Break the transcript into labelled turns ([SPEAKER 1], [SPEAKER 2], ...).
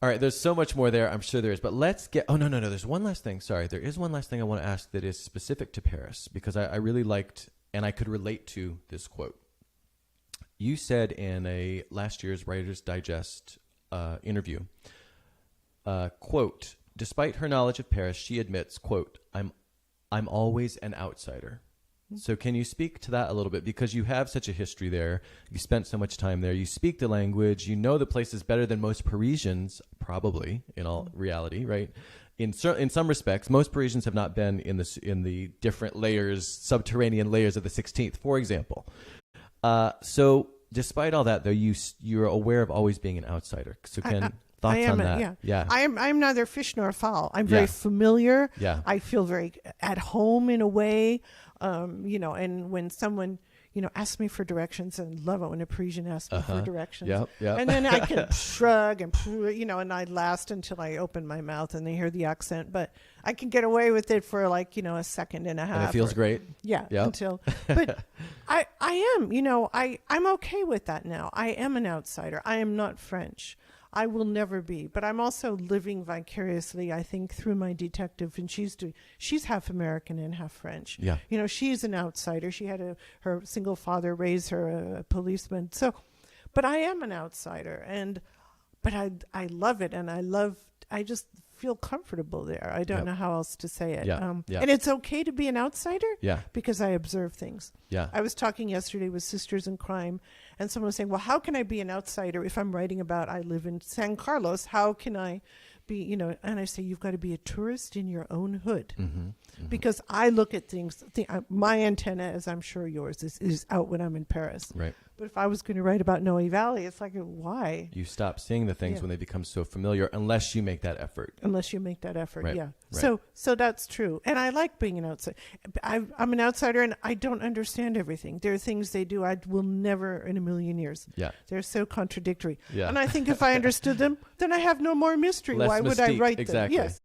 [SPEAKER 1] All right, there's so much more there. I'm sure there is. But let's get... Oh, no. There's one last thing. Sorry. There is one last thing I want to ask that is specific to Paris, because I really liked and I could relate to this quote. You said in a last year's Writer's Digest interview, quote, despite her knowledge of Paris, she admits, quote, I'm always an outsider. So can you speak to that a little bit? Because you have such a history there. You spent so much time there. You speak the language. You know the place is better than most Parisians, probably, in all reality, right? In some respects, most Parisians have not been in the different layers, subterranean layers of the 16th, for example. So despite all that, though, you're aware of always being an outsider. So thoughts on that?
[SPEAKER 2] Yeah. I'm neither fish nor fowl. I'm very familiar.
[SPEAKER 1] Yeah.
[SPEAKER 2] I feel very at home in a way. And when someone, asks me for directions, and love it when a Parisian asks me for directions.
[SPEAKER 1] Yep.
[SPEAKER 2] And then I can shrug and, and I last until I open my mouth and they hear the accent. But I can get away with it for a second and a half.
[SPEAKER 1] And it feels great.
[SPEAKER 2] Yeah.
[SPEAKER 1] Yep.
[SPEAKER 2] But I am, I'm okay with that now. I am an outsider. I am not French. I will never be, but I'm also living vicariously, I think, through my detective, and she's half American and half French.
[SPEAKER 1] Yeah.
[SPEAKER 2] She's an outsider. She had her single father raise her a policeman. So, but I am an outsider, but I love it, and I just feel comfortable there. I don't know how else to say it.
[SPEAKER 1] Yeah.
[SPEAKER 2] And it's okay to be an outsider.
[SPEAKER 1] Yeah.
[SPEAKER 2] Because I observe things.
[SPEAKER 1] Yeah.
[SPEAKER 2] I was talking yesterday with Sisters in Crime, and someone was saying, well, how can I be an outsider if I'm writing about I live in San Carlos? How can I be, and I say, you've got to be a tourist in your own hood.
[SPEAKER 1] Mm-hmm. Mm-hmm.
[SPEAKER 2] Because I look at things, my antenna, as I'm sure yours, is out when I'm in Paris.
[SPEAKER 1] Right.
[SPEAKER 2] But if I was going to write about Noe Valley, it's like, why?
[SPEAKER 1] You stop seeing the things when they become so familiar, unless you make that effort.
[SPEAKER 2] Right. Yeah.
[SPEAKER 1] Right.
[SPEAKER 2] So that's true. And I like being an outsider. I'm an outsider, and I don't understand everything. There are things they do I will never in a million years.
[SPEAKER 1] Yeah.
[SPEAKER 2] They're so contradictory.
[SPEAKER 1] Yeah.
[SPEAKER 2] And I think if I understood them, then I have no more mystery.
[SPEAKER 1] Less
[SPEAKER 2] Why would
[SPEAKER 1] mystique.
[SPEAKER 2] I write
[SPEAKER 1] Exactly.
[SPEAKER 2] them? Yes.